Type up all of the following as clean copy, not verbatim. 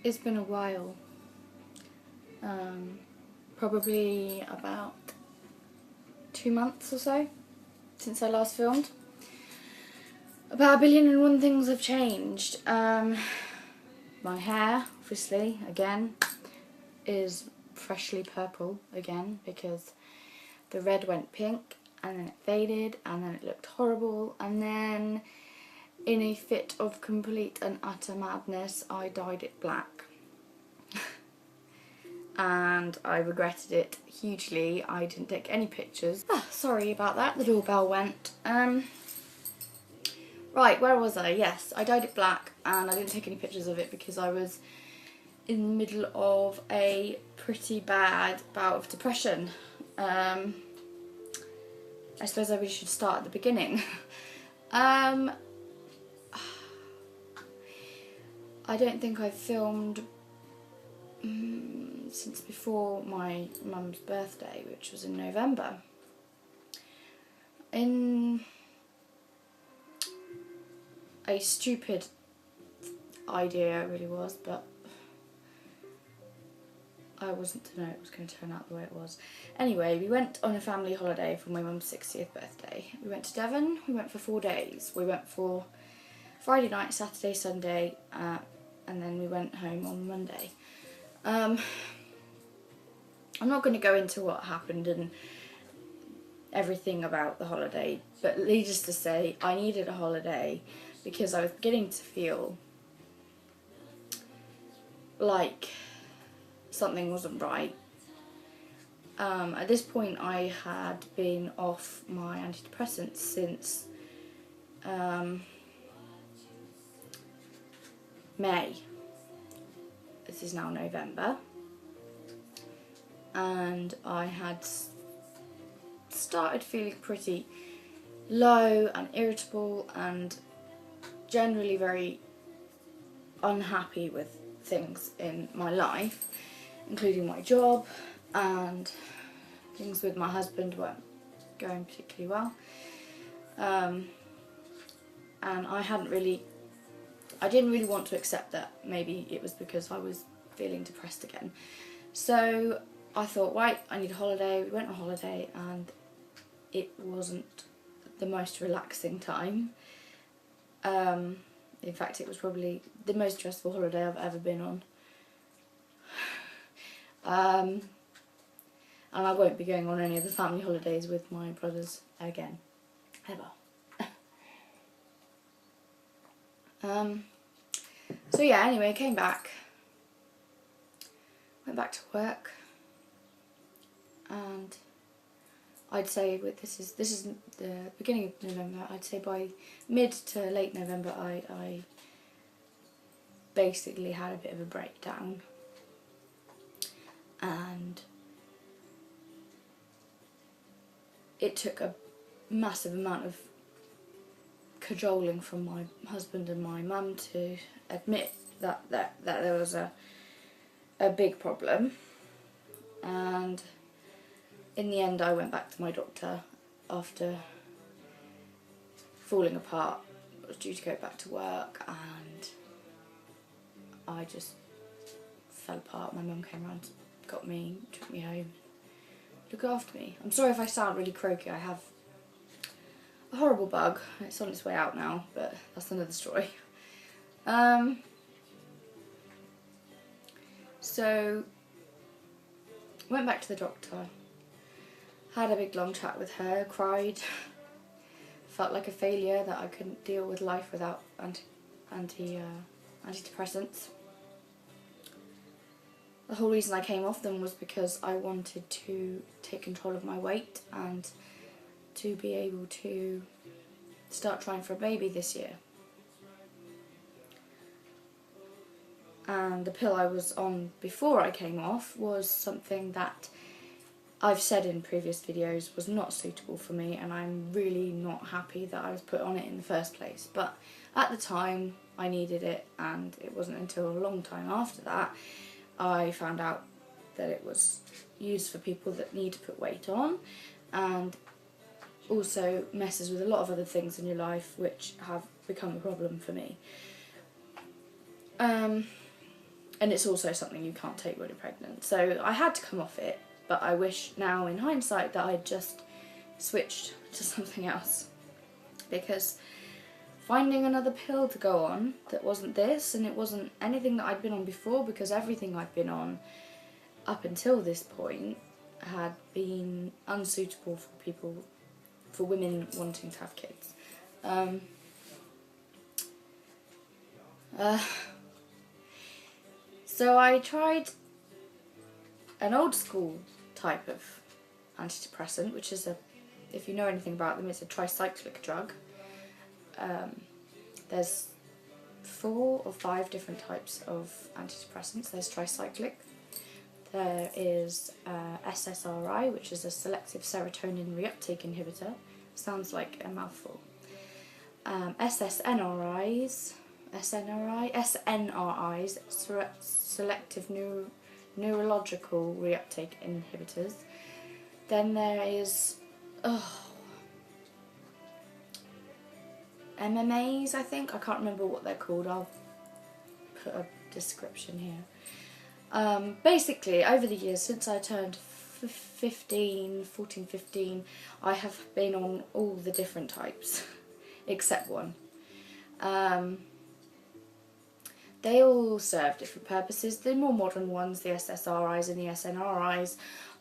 It's been a while. Probably about 2 months or so since I last filmed. About 1,000,001 things have changed. My hair, obviously, again, is freshly purple again because the red went pink and then it faded and then it looked horrible, and then in a fit of complete and utter madness I dyed it black. And I regretted it hugely. I didn't take any pictures. Sorry about that, the doorbell went. Right, where was I? Yes, I dyed it black and I didn't take any pictures of it because I was in the middle of a pretty bad bout of depression. I suppose I really should start at the beginning. I don't think I've filmed since before my mum's birthday, which was in November. In a stupid idea it really was, but I wasn't to know it was going to turn out the way it was. Anyway, we went on a family holiday for my mum's 60th birthday. We went to Devon. We went for 4 days. We went for Friday night, Saturday, Sunday, and then we went home on Monday. I'm not going to go into what happened and everything about the holiday, but needless to say, I needed a holiday because I was beginning to feel like something wasn't right. At this point I had been off my antidepressants since May. This is now November, and I had started feeling pretty low and irritable and generally very unhappy with things in my life, including my job, and things with my husband weren't going particularly well. And I didn't really want to accept that maybe it was because I was feeling depressed again. So I thought, right, I need a holiday. We went on holiday and it wasn't the most relaxing time. In fact, it was probably the most stressful holiday I've ever been on. And I won't be going on any of the family holidays with my brothers again, ever. So yeah, anyway, came back, went back to work, and I'd say this is the beginning of November. I'd say by mid to late November I basically had a bit of a breakdown, and it took a massive amount of cajoling from my husband and my mum to admit that there was a big problem. And in the end I went back to my doctor after falling apart. I was due to go back to work and I just fell apart. My mum came around, got me, took me home, looked after me. I'm sorry if I sound really croaky. I have a horrible bug. It's on its way out now, but that's another story. So went back to the doctor, had a big long chat with her, cried, felt like a failure that I couldn't deal with life without antidepressants. The whole reason I came off them was because I wanted to take control of my weight and to be able to start trying for a baby this year. And the pill I was on before I came off was something that I've said in previous videos was not suitable for me, and I'm really not happy that I was put on it in the first place. But at the time I needed it, and it wasn't until a long time after that I found out that it was used for people that need to put weight on, and also messes with a lot of other things in your life which have become a problem for me. and it's also something you can't take when you're pregnant. So I had to come off it, but I wish now in hindsight that I'd just switched to something else, because finding another pill to go on that wasn't this, and it wasn't anything that I'd been on before, because everything I'd been on up until this point had been unsuitable for women wanting to have kids. So I tried an old school type of antidepressant, which is if you know anything about them, it's a tricyclic drug. There's 4 or 5 different types of antidepressants. There's tricyclic. There is SSRI, which is a selective serotonin reuptake inhibitor. Sounds like a mouthful. SNRIs, selective neurological reuptake inhibitors. Then there is MMAs, I think. I can't remember what they're called. I'll put a description here. Basically, over the years, since I turned 14, 15, I have been on all the different types, except one. They all serve different purposes. The more modern ones, the SSRIs and the SNRIs,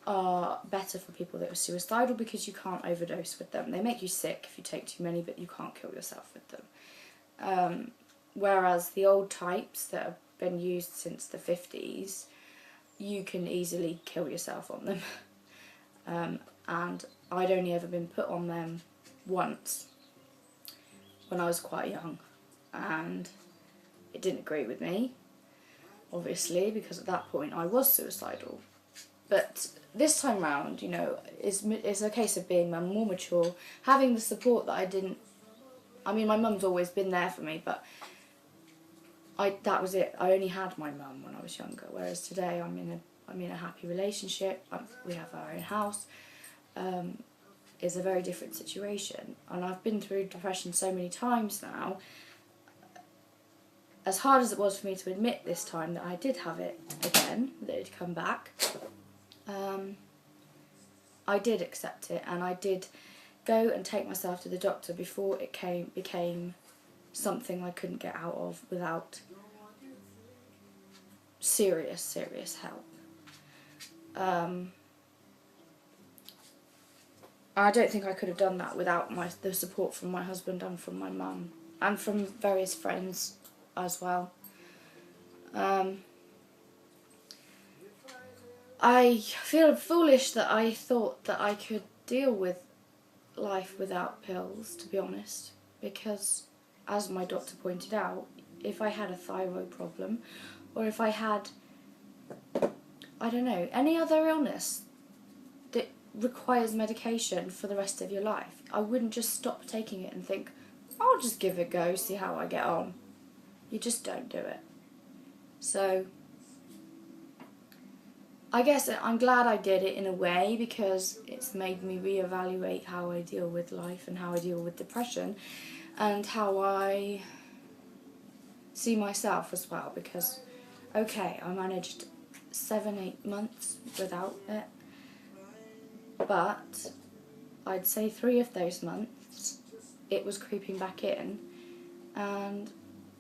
are better for people that are suicidal because you can't overdose with them. They make you sick if you take too many, but you can't kill yourself with them. Whereas the old types that have been used since the 50s, you can easily kill yourself on them. And I'd only ever been put on them once when I was quite young, and it didn't agree with me, obviously, because at that point I was suicidal. But this time round, you know, it's a case of being more mature, having the support that I didn't. I mean, my mum's always been there for me, but that was it. I only had my mum when I was younger, whereas today I'm in a happy relationship. We have our own house. It's a very different situation, and I've been through depression so many times now. As hard as it was for me to admit this time that I did have it again, that it had come back, I did accept it, and I did go and take myself to the doctor before it became something I couldn't get out of without serious help. I don't think I could have done that without the support from my husband and from my mum, and from various friends as well. I feel foolish that I thought that I could deal with life without pills, to be honest, because, as my doctor pointed out, if I had a thyroid problem, or if I had, I don't know, any other illness that requires medication for the rest of your life, I wouldn't just stop taking it and think, I'll just give it a go, see how I get on. You just don't do it. So I guess I'm glad I did it in a way, because it's made me reevaluate how I deal with life and how I deal with depression and how I see myself as well, because okay, I managed 7-8 months without it, but I'd say 3 of those months it was creeping back in, and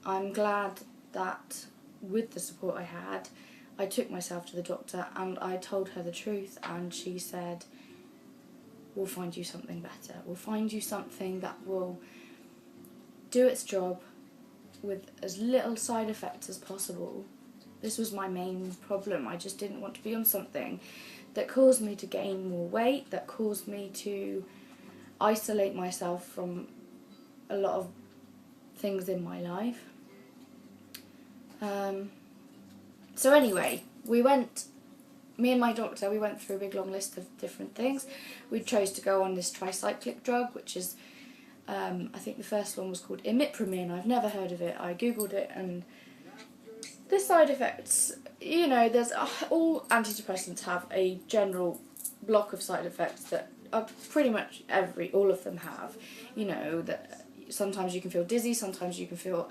I'm glad that with the support I had, I took myself to the doctor and I told her the truth, and she said, we'll find you something better. We'll find you something that will do its job with as little side effects as possible. This was my main problem. I just didn't want to be on something that caused me to gain more weight, that caused me to isolate myself from a lot of things in my life. So anyway, me and my doctor, we went through a big long list of different things. We chose to go on this tricyclic drug, which is, I think the first one was called imipramine. I've never heard of it. I googled it, and the side effects, you know, all antidepressants have a general block of side effects that are pretty much all of them have. You know, that sometimes you can feel dizzy, sometimes you can feel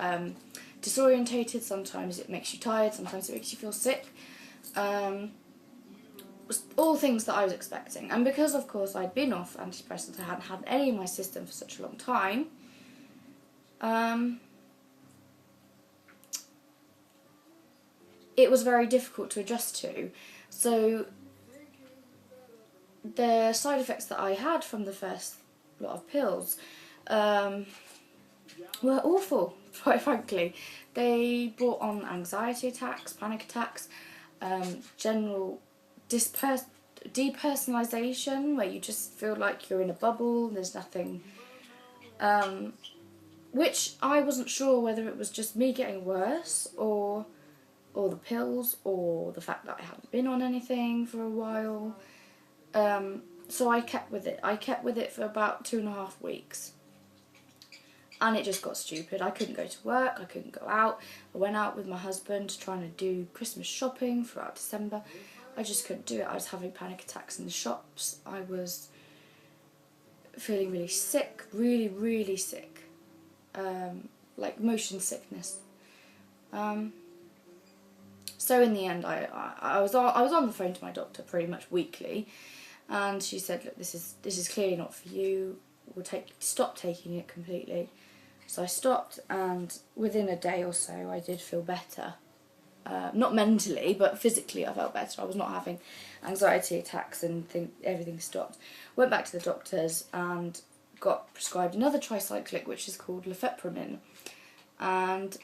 disorientated, sometimes it makes you tired, sometimes it makes you feel sick. All things that I was expecting. And because, of course, I'd been off antidepressants, I hadn't had any in my system for such a long time, it was very difficult to adjust to. So the side effects that I had from the first lot of pills were awful, quite frankly. They brought on anxiety attacks, panic attacks, general depersonalization, where you just feel like you're in a bubble, there's nothing, which I wasn't sure whether it was just me getting worse, or the pills, or the fact that I hadn't been on anything for a while. So I kept with it. I kept with it for about 2.5 weeks. And it just got stupid. I couldn't go to work, I couldn't go out. I went out with my husband trying to do Christmas shopping throughout December. I just couldn't do it. I was having panic attacks in the shops. I was feeling really sick, really, really sick. Like motion sickness. So in the end, I was on the phone to my doctor pretty much weekly, and she said, "Look, this is clearly not for you. Stop taking it completely." So I stopped, and within a day or so, I did feel better. Not mentally, but physically, I felt better. I was not having anxiety attacks, and everything stopped. Went back to the doctors and got prescribed another tricyclic, which is called lefepramine, and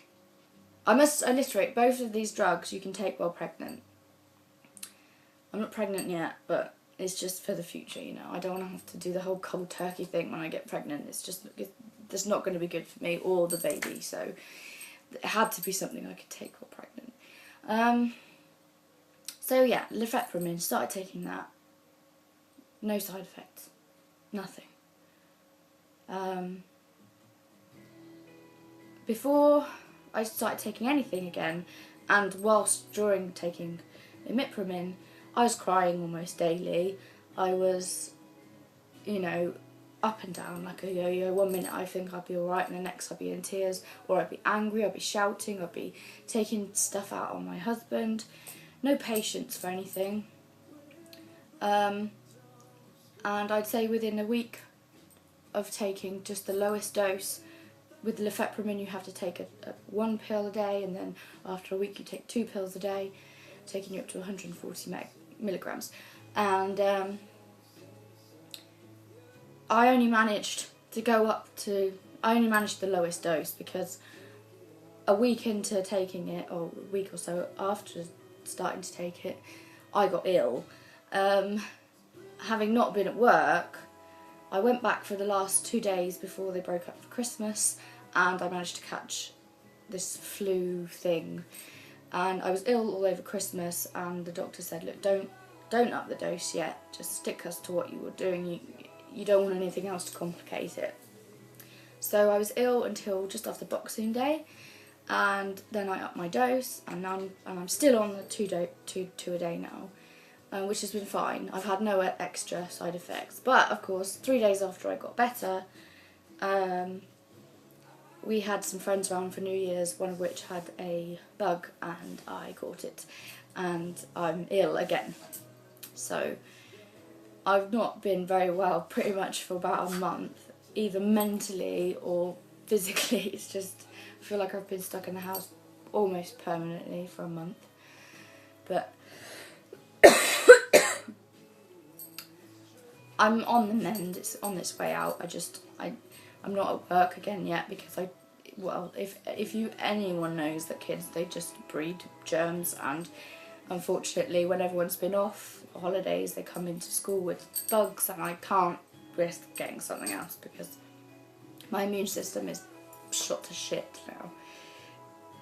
I must alliterate, both of these drugs you can take while pregnant. I'm not pregnant yet, but it's just for the future, you know. I don't want to have to do the whole cold turkey thing when I get pregnant. It's not going to be good for me or the baby, so it had to be something I could take while pregnant. So yeah, lefepramine, started taking that. No side effects. Nothing. Before I started taking anything again, and during taking imipramine, I was crying almost daily. I was, up and down like a yo-yo. 1 minute I think I'd be alright, and the next I'd be in tears, or I'd be angry, I'd be shouting, I'd be taking stuff out on my husband. No patience for anything. And I'd say within a week of taking just the lowest dose, with lefepramine you have to take 1 pill a day, and then after a week you take 2 pills a day, taking you up to 140 milligrams. And I only managed the lowest dose, because a week into taking it, or a week or so after starting to take it, I got ill. Having not been at work, I went back for the last 2 days before they broke up for Christmas, and I managed to catch this flu thing, and I was ill all over Christmas, and the doctor said, "Look, don't up the dose yet, just stick us to what you were doing, you don't want anything else to complicate it." So I was ill until just after Boxing Day, and then I upped my dose, and I'm still on the two a day now. Which has been fine. I've had no extra side effects. But, of course, 3 days after I got better, we had some friends around for New Year's, one of which had a bug, and I caught it. And I'm ill again. So, I've not been very well pretty much for about a month, either mentally or physically. It's just, I feel like I've been stuck in the house almost permanently for a month. But I'm on the mend, it's on its way out. I'm not at work again yet, because if anyone knows that kids, they just breed germs, and unfortunately when everyone's been off holidays, they come into school with bugs, and I can't risk getting something else, because my immune system is shot to shit now.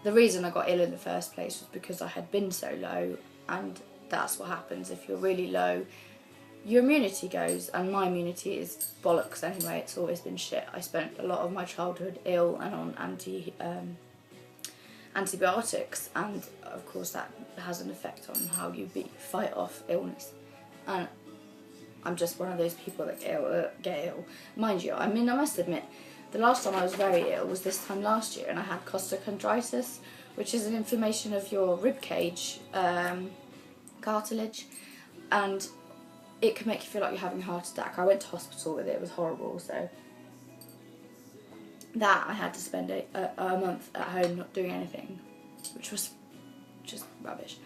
The reason I got ill in the first place was because I had been so low, and that's what happens if you're really low. Your immunity goes, and my immunity is bollocks anyway. It's always been shit. I spent a lot of my childhood ill and on antibiotics, and of course that has an effect on how you fight off illness. And I'm just one of those people that get ill. Mind you, I mean, I must admit, The last time I was very ill was this time last year, and I had costochondritis, which is an inflammation of your rib cage cartilage, and it can make you feel like you're having a heart attack. I went to hospital with it. It was horrible. So that I had to spend a month at home not doing anything, which was just rubbish.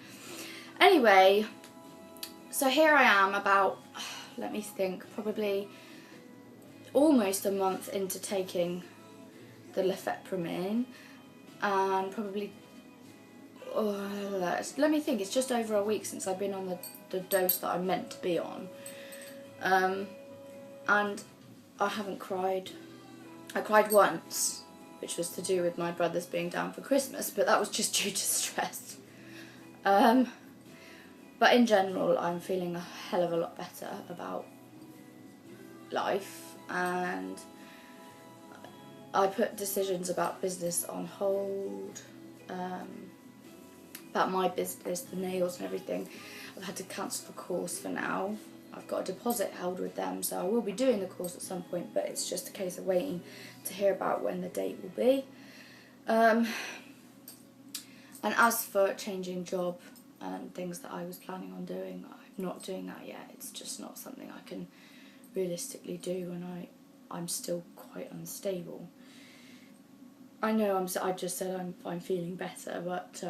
Anyway, so here I am about, let me think, probably almost a month into taking the lefepramine, and probably, let me think, it's just over a week since I've been on the dose that I'm meant to be on, and I haven't cried. I cried once, which was to do with my brothers being down for Christmas, but that was just due to stress. But in general, I'm feeling a hell of a lot better about life, and I put decisions about business on hold, about my business, the nails and everything. I've had to cancel the course for now. I've got a deposit held with them, so I will be doing the course at some point, but it's just a case of waiting to hear about when the date will be. And as for changing job and things that I was planning on doing, I'm not doing that yet. It's just not something I can realistically do when I'm still quite unstable. I know I just said I'm feeling better, but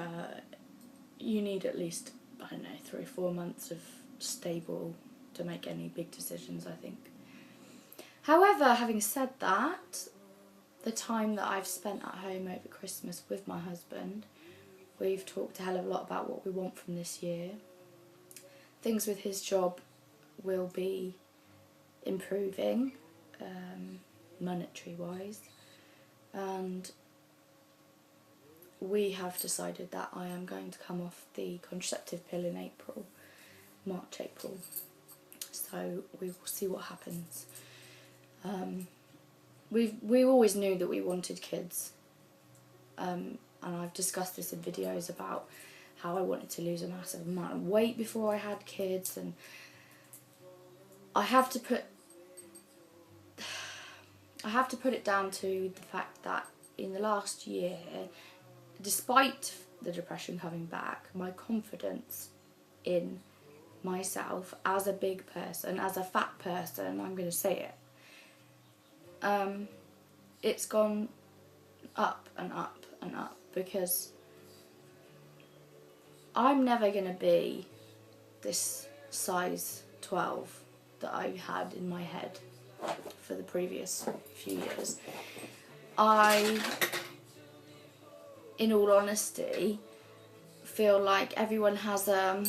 you need at least, I don't know, 3 or 4 months of stable to make any big decisions, I think. However, having said that, the time that I've spent at home over Christmas with my husband, we've talked a hell of a lot about what we want from this year. Things with his job will be improving, monetary wise, and we have decided that I am going to come off the contraceptive pill in March, April. So we will see what happens. We always knew that we wanted kids, and I've discussed this in videos about how I wanted to lose a massive amount of weight before I had kids, and I have to put it down to the fact that in the last year, despite the depression coming back, my confidence in myself as a big person, as a fat person, I'm going to say it, it's gone up and up and up, because I'm never going to be this size 12 that I had in my head for the previous few years. I, in all honesty, feel like everyone has an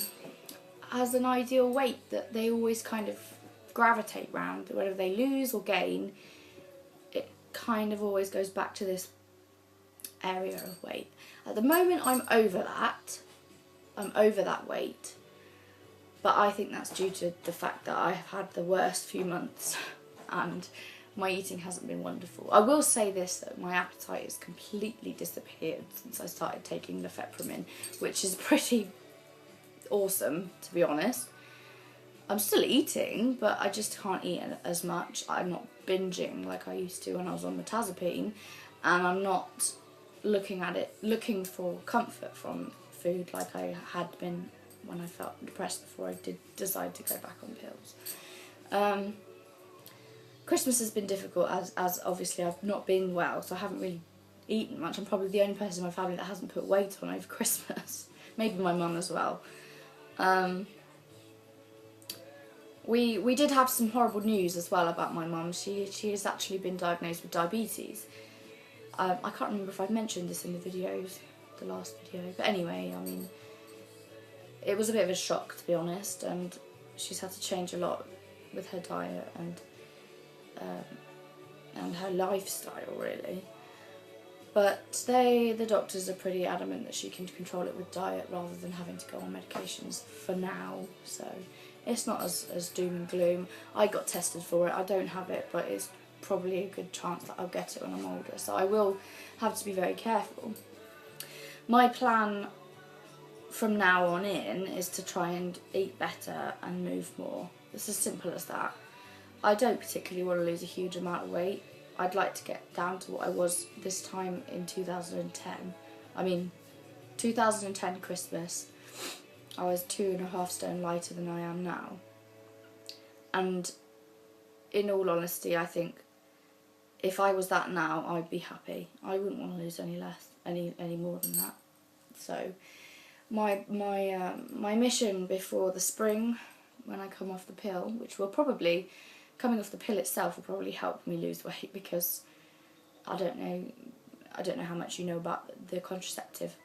ideal weight that they always kind of gravitate round. Whether they lose or gain, it kind of always goes back to this area of weight. At the moment, I'm over that. I'm over that weight. But I think that's due to the fact that I've had the worst few months and my eating hasn't been wonderful. I will say this, that my appetite has completely disappeared since I started taking lefepramine, which is pretty awesome, to be honest. I'm still eating, but I just can't eat as much. I'm not binging like I used to when I was on mirtazapine, and I'm not looking for comfort from food like I had been when I felt depressed before I did decide to go back on pills. Christmas has been difficult as obviously I've not been well, so I haven't really eaten much. I'm probably the only person in my family that hasn't put weight on over Christmas. Maybe my mum as well. We did have some horrible news as well about my mum. She has actually been diagnosed with diabetes. I can't remember if I've mentioned this in the last video, but anyway, I mean, it was a bit of a shock, to be honest, and she's had to change a lot with her diet and her lifestyle, really. But the doctors are pretty adamant that she can control it with diet rather than having to go on medications for now, so it's not as doom and gloom. I got tested for it. I don't have it, but it's probably a good chance that I'll get it when I'm older, so I will have to be very careful. My plan from now on in is to try and eat better and move more. It's as simple as that. I don't particularly want to lose a huge amount of weight. I'd like to get down to what I was this time in 2010. I mean, 2010 Christmas, I was 2.5 stone lighter than I am now. And in all honesty, I think if I was that now, I'd be happy. I wouldn't want to lose any more than that. So my mission before the spring, when I come off the pill, which will probably, coming off the pill itself will probably help me lose weight, because I don't know how much you know about the contraceptive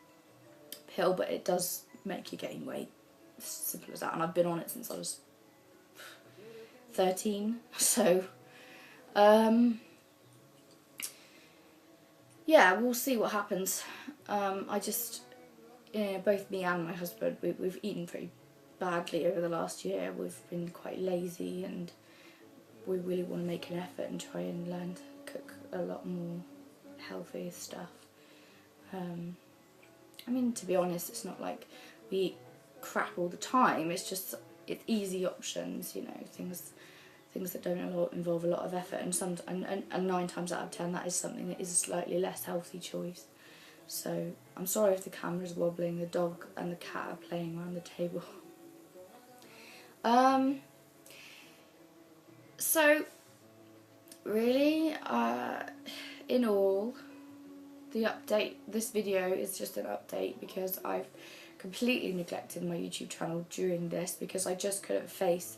pill, but it does make you gain weight. It's simple as that. And I've been on it since I was 13, so yeah, we'll see what happens. I just, both me and my husband, we've eaten pretty badly over the last year. We've been quite lazy, and we really want to make an effort and try and learn to cook a lot more healthy stuff. I mean, to be honest, it's not like we eat crap all the time. It's just, it's easy options, you know, things that don't involve a lot of effort, and 9 times out of 10 that is something that is a slightly less healthy choice. So I'm sorry if the camera's wobbling. The dog and the cat are playing around the table. So really, in all, the update, this video is just an update because I've completely neglected my YouTube channel during this, because I just couldn't face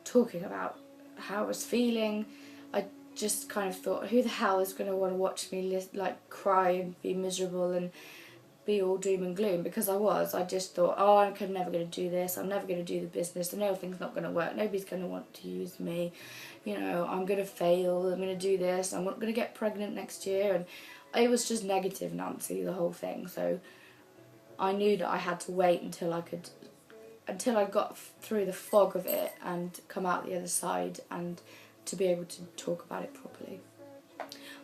talking about how I was feeling. I just kind of thought, who the hell is going to want to watch me like cry and be miserable and be all doom and gloom, because I just thought, oh, I'm never going to do this, I'm never going to do the business, I know everything's not going to work, nobody's going to want to use me, you know, I'm going to fail, I'm going to do this, I'm not going to get pregnant next year, and it was just negative Nancy, the whole thing. So I knew that I had to wait until I got through the fog of it and come out the other side, and to be able to talk about it properly.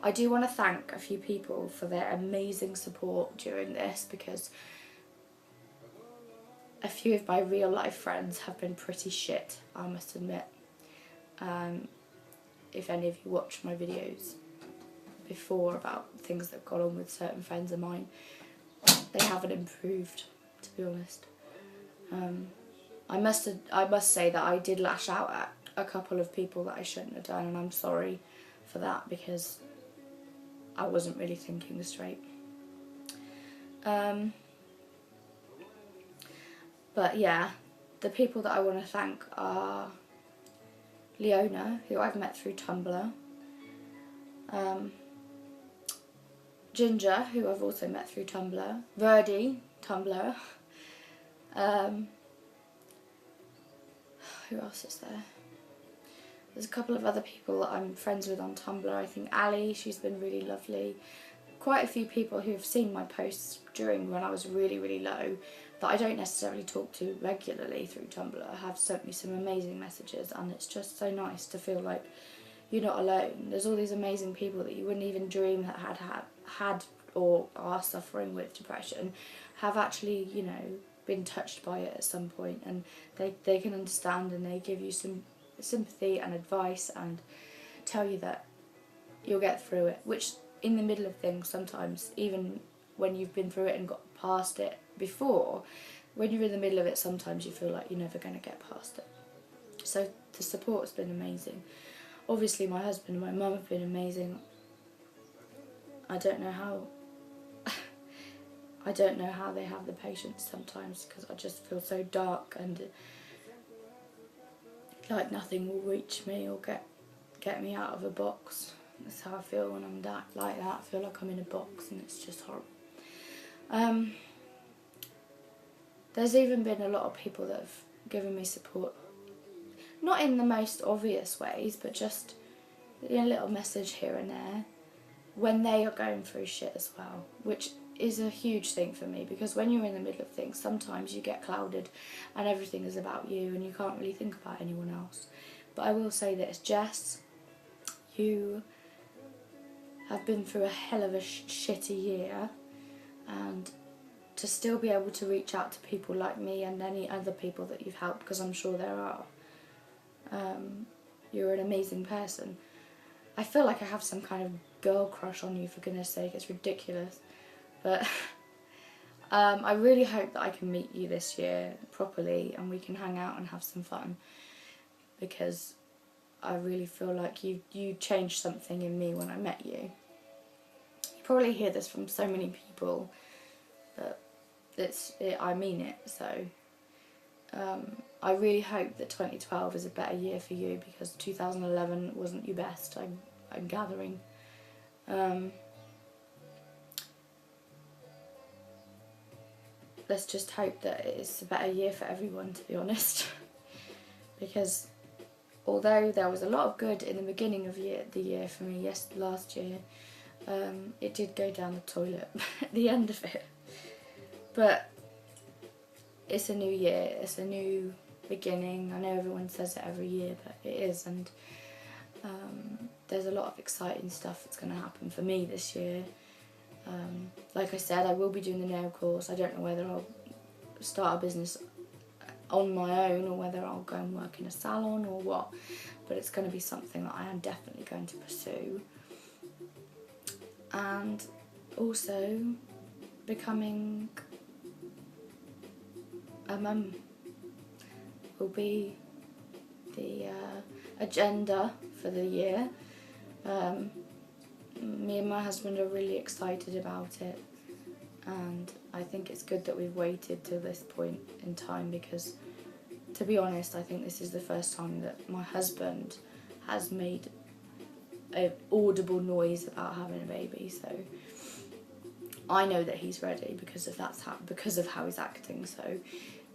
I do want to thank a few people for their amazing support during this, because a few of my real life friends have been pretty shit, I must admit. If any of you watched my videos before about things that have gone on with certain friends of mine, they haven't improved, to be honest. I must say that I did lash out at a couple of people that I shouldn't have done, and I'm sorry for that, because I wasn't really thinking straight. But yeah, the people that I want to thank are Leona, who I've met through Tumblr, Ginger, who I've also met through Tumblr, Verdi, Tumblr, who else is there? There's a couple of other people that I'm friends with on Tumblr. I think Ali, she's been really lovely. Quite a few people who have seen my posts during when I was really, really low, that I don't necessarily talk to regularly through Tumblr, have sent me some amazing messages, and it's just so nice to feel like you're not alone. There's all these amazing people that you wouldn't even dream that had or are suffering with depression, have actually, you know, been touched by it at some point, and they can understand, and they give you some sympathy and advice and tell you that you'll get through it, which in the middle of things sometimes, even when you've been through it and got past it before, when you're in the middle of it sometimes you feel like you're never going to get past it. So the support's been amazing. Obviously my husband and my mum have been amazing. I don't know how they have the patience sometimes, because I just feel so dark and like nothing will reach me or get me out of a box. That's how I feel when I'm like that. I feel like I'm in a box, and it's just horrible. There's even been a lot of people that have given me support, not in the most obvious ways, but just a little message here and there when they are going through shit as well, which is a huge thing for me, because when you're in the middle of things, sometimes you get clouded and everything is about you and you can't really think about anyone else. But I will say this, Jess, you have been through a hell of a shitty year, and to still be able to reach out to people like me and any other people that you've helped, because I'm sure there are, you're an amazing person. I feel like I have some kind of girl crush on you, for goodness sake, it's ridiculous. But I really hope that I can meet you this year properly and we can hang out and have some fun, because I really feel like you changed something in me when I met you. You probably hear this from so many people, but I mean it. So I really hope that 2012 is a better year for you, because 2011 wasn't your best, I'm gathering. Let's just hope that it's a better year for everyone, to be honest. Because although there was a lot of good in the beginning of the year for me, last year, it did go down the toilet at the end of it. But it's a new year, it's a new beginning. I know everyone says it every year, but it is, and there's a lot of exciting stuff that's going to happen for me this year. Like I said, I will be doing the nail course. I don't know whether I'll start a business on my own or whether I'll go and work in a salon or what, but it's going to be something that I am definitely going to pursue. And also becoming a mum will be the agenda for the year. Me and my husband are really excited about it, and I think it's good that we've waited till this point in time, because to be honest, I think this is the first time that my husband has made an audible noise about having a baby, so I know that he's ready because of how he's acting. So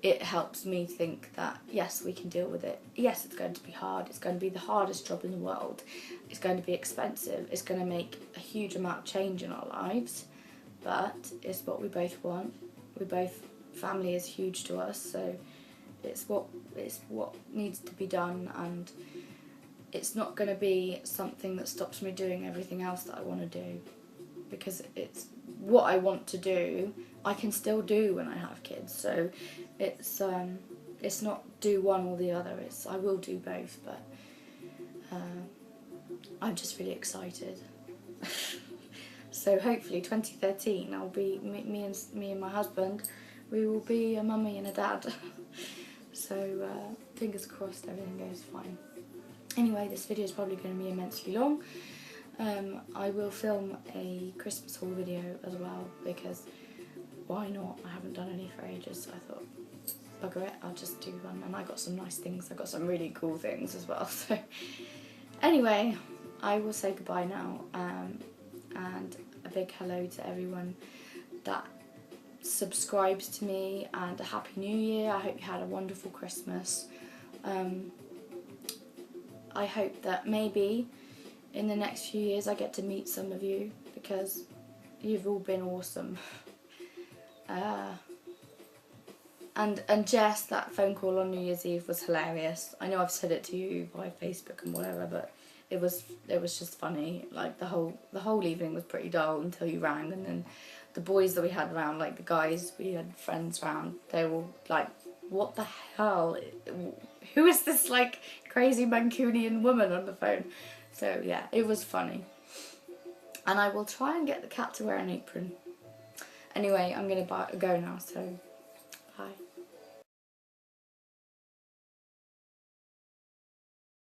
it helps me think that yes, we can deal with it. Yes, it's going to be hard. It's going to be the hardest job in the world. It's going to be expensive. It's going to make a huge amount of change in our lives, but it's what we both want. Family is huge to us, so it's what needs to be done, and it's not going to be something that stops me doing everything else that I want to do, because it's what I want to do I can still do when I have kids. So it's not do one or the other, I will do both, but I'm just really excited. So hopefully 2013 I'll be me and my husband, we will be a mummy and a dad. So fingers crossed everything goes fine. Anyway, this video is probably going to be immensely long. I will film a Christmas haul video as well, because why not? I haven't done any for ages, so I thought, bugger it, I'll just do one. And I got some nice things, I got some really cool things as well. So anyway, I will say goodbye now, and a big hello to everyone that subscribes to me, and a happy new year. I hope you had a wonderful Christmas. I hope that maybe in the next few years I get to meet some of you, because you've all been awesome. And Jess, that phone call on New Year's Eve was hilarious. I know I've said it to you by Facebook and whatever, but it was just funny. Like the whole evening was pretty dull until you rang, and then the boys that we had around, like the guys we had friends around, they were like, what the hell? Who is this like crazy Mancunian woman on the phone? So yeah, it was funny. And I will try and get the cat to wear an apron. Anyway, I'm going to go now, so bye.